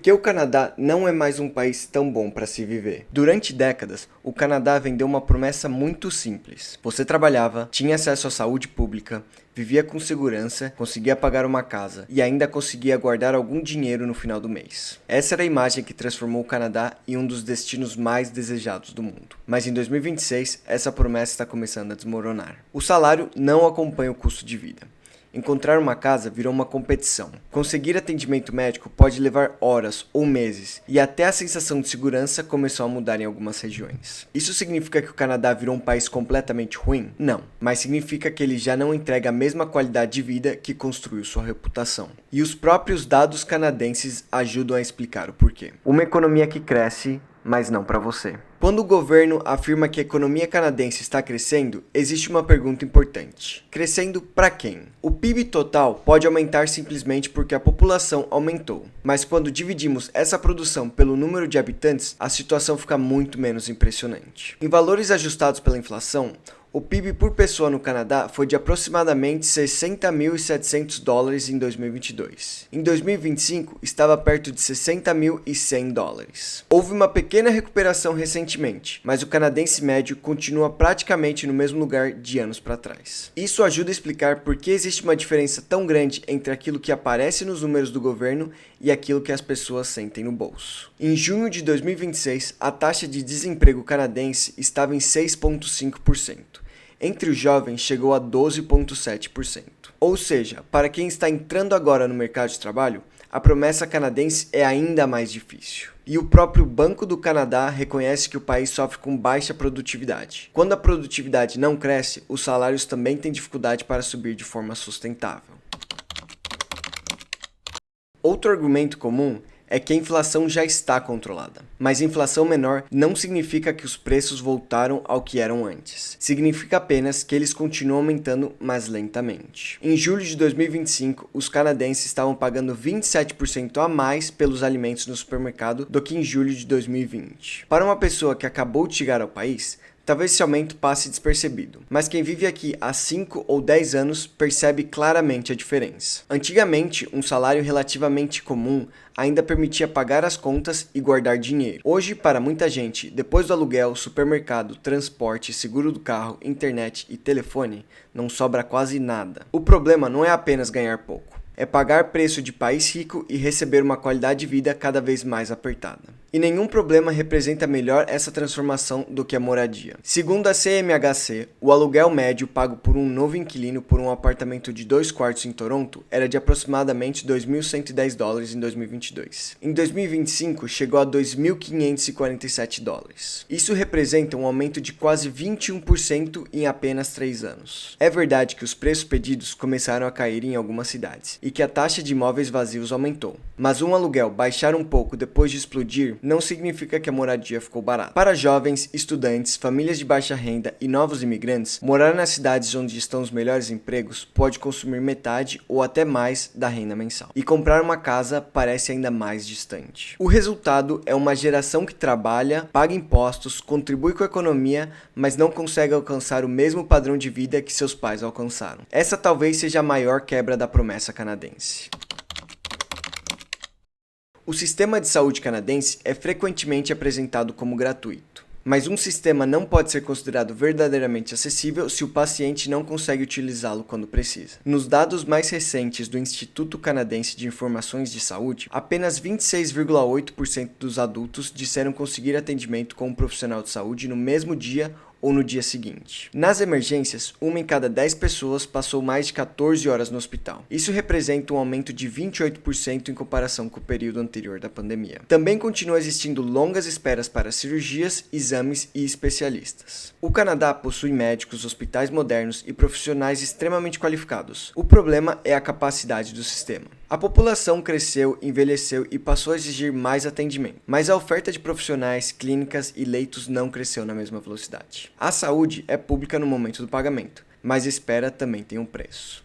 que o Canadá não é mais um país tão bom para se viver? Durante décadas, o Canadá vendeu uma promessa muito simples. Você trabalhava, tinha acesso à saúde pública, vivia com segurança, conseguia pagar uma casa e ainda conseguia guardar algum dinheiro no final do mês. Essa era a imagem que transformou o Canadá em um dos destinos mais desejados do mundo. Mas em 2026, essa promessa está começando a desmoronar. O salário não acompanha o custo de vida. Encontrar uma casa virou uma competição. Conseguir atendimento médico pode levar horas ou meses, e até a sensação de segurança começou a mudar em algumas regiões. Isso significa que o Canadá virou um país completamente ruim? Não, mas significa que ele já não entrega a mesma qualidade de vida que construiu sua reputação. E os próprios dados canadenses ajudam a explicar o porquê. Uma economia que cresce, mas não para você. Quando o governo afirma que a economia canadense está crescendo, existe uma pergunta importante. Crescendo para quem? O PIB total pode aumentar simplesmente porque a população aumentou. Mas quando dividimos essa produção pelo número de habitantes, a situação fica muito menos impressionante. Em valores ajustados pela inflação, o PIB por pessoa no Canadá foi de aproximadamente 60.700 dólares em 2022. Em 2025, estava perto de 60.100 dólares. Houve uma pequena recuperação recentemente, mas o canadense médio continua praticamente no mesmo lugar de anos para trás. Isso ajuda a explicar por que existe uma diferença tão grande entre aquilo que aparece nos números do governo e aquilo que as pessoas sentem no bolso. Em junho de 2026, a taxa de desemprego canadense estava em 6,5%. Entre os jovens chegou a 12,7%. Ou seja, para quem está entrando agora no mercado de trabalho, a promessa canadense é ainda mais difícil. E o próprio Banco do Canadá reconhece que o país sofre com baixa produtividade. Quando a produtividade não cresce, os salários também têm dificuldade para subir de forma sustentável. Outro argumento comum é que a inflação já está controlada. Mas inflação menor não significa que os preços voltaram ao que eram antes. Significa apenas que eles continuam aumentando, mas lentamente. Em julho de 2025, os canadenses estavam pagando 27% a mais pelos alimentos no supermercado do que em julho de 2020. Para uma pessoa que acabou de chegar ao país, talvez esse aumento passe despercebido, mas quem vive aqui há 5 ou 10 anos percebe claramente a diferença. Antigamente, um salário relativamente comum ainda permitia pagar as contas e guardar dinheiro. Hoje, para muita gente, depois do aluguel, supermercado, transporte, seguro do carro, internet e telefone, não sobra quase nada. O problema não é apenas ganhar pouco, é pagar preço de país rico e receber uma qualidade de vida cada vez mais apertada. E nenhum problema representa melhor essa transformação do que a moradia. Segundo a CMHC, o aluguel médio pago por um novo inquilino por um apartamento de 2 quartos em Toronto era de aproximadamente 2.110 dólares em 2022. Em 2025, chegou a 2.547 dólares. Isso representa um aumento de quase 21% em apenas 3 anos. É verdade que os preços pedidos começaram a cair em algumas cidades e que a taxa de imóveis vazios aumentou. Mas um aluguel baixar um pouco depois de explodir não significa que a moradia ficou barata. Para jovens, estudantes, famílias de baixa renda e novos imigrantes, morar nas cidades onde estão os melhores empregos pode consumir metade ou até mais da renda mensal. E comprar uma casa parece ainda mais distante. O resultado é uma geração que trabalha, paga impostos, contribui com a economia, mas não consegue alcançar o mesmo padrão de vida que seus pais alcançaram. Essa talvez seja a maior quebra da promessa canadense. O sistema de saúde canadense é frequentemente apresentado como gratuito, mas um sistema não pode ser considerado verdadeiramente acessível se o paciente não consegue utilizá-lo quando precisa. Nos dados mais recentes do Instituto Canadense de Informações de Saúde, apenas 26,8% dos adultos disseram conseguir atendimento com um profissional de saúde no mesmo dia ou no dia seguinte. Nas emergências, 1 em cada 10 pessoas passou mais de 14 horas no hospital. Isso representa um aumento de 28% em comparação com o período anterior da pandemia. Também continuam existindo longas esperas para cirurgias, exames e especialistas. O Canadá possui médicos, hospitais modernos e profissionais extremamente qualificados. O problema é a capacidade do sistema. A população cresceu, envelheceu e passou a exigir mais atendimento, mas a oferta de profissionais, clínicas e leitos não cresceu na mesma velocidade. A saúde é pública no momento do pagamento, mas a espera também tem um preço.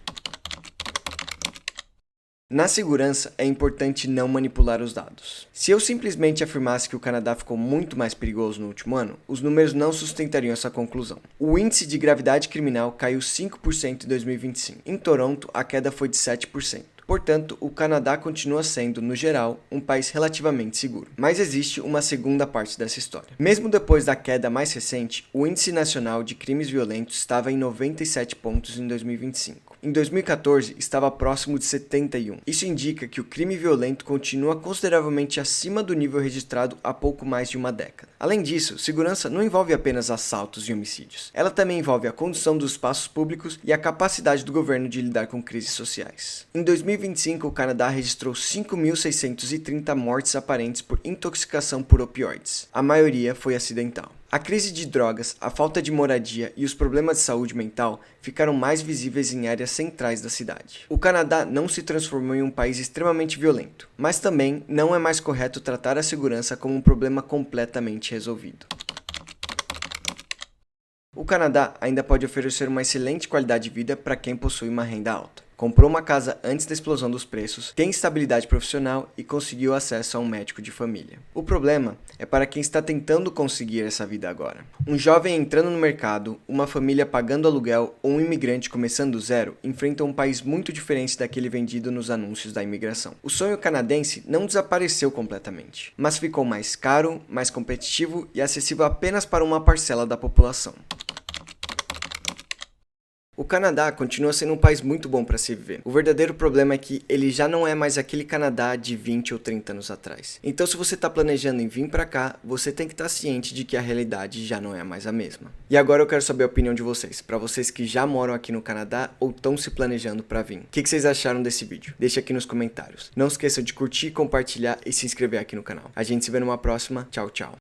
Na segurança, é importante não manipular os dados. Se eu simplesmente afirmasse que o Canadá ficou muito mais perigoso no último ano, os números não sustentariam essa conclusão. O índice de gravidade criminal caiu 5% em 2025. Em Toronto, a queda foi de 7%. Portanto, o Canadá continua sendo, no geral, um país relativamente seguro. Mas existe uma segunda parte dessa história. Mesmo depois da queda mais recente, o Índice Nacional de Crimes Violentos estava em 97 pontos em 2025. Em 2014, estava próximo de 71. Isso indica que o crime violento continua consideravelmente acima do nível registrado há pouco mais de uma década. Além disso, segurança não envolve apenas assaltos e homicídios. Ela também envolve a condução dos espaços públicos e a capacidade do governo de lidar com crises sociais. Em 2025, o Canadá registrou 5.630 mortes aparentes por intoxicação por opioides. A maioria foi acidental. A crise de drogas, a falta de moradia e os problemas de saúde mental ficaram mais visíveis em áreas centrais da cidade. O Canadá não se transformou em um país extremamente violento, mas também não é mais correto tratar a segurança como um problema completamente resolvido. O Canadá ainda pode oferecer uma excelente qualidade de vida para quem possui uma renda alta. Comprou uma casa antes da explosão dos preços, tem estabilidade profissional e conseguiu acesso a um médico de família. O problema é para quem está tentando conseguir essa vida agora. Um jovem entrando no mercado, uma família pagando aluguel ou um imigrante começando do zero enfrentam um país muito diferente daquele vendido nos anúncios da imigração. O sonho canadense não desapareceu completamente, mas ficou mais caro, mais competitivo e acessível apenas para uma parcela da população. O Canadá continua sendo um país muito bom para se viver. O verdadeiro problema é que ele já não é mais aquele Canadá de 20 ou 30 anos atrás. Então, se você está planejando em vir para cá, você tem que estar ciente de que a realidade já não é mais a mesma. E agora eu quero saber a opinião de vocês, para vocês que já moram aqui no Canadá ou estão se planejando para vir. O que vocês acharam desse vídeo? Deixa aqui nos comentários. Não esqueçam de curtir, compartilhar e se inscrever aqui no canal. A gente se vê numa próxima. Tchau, tchau.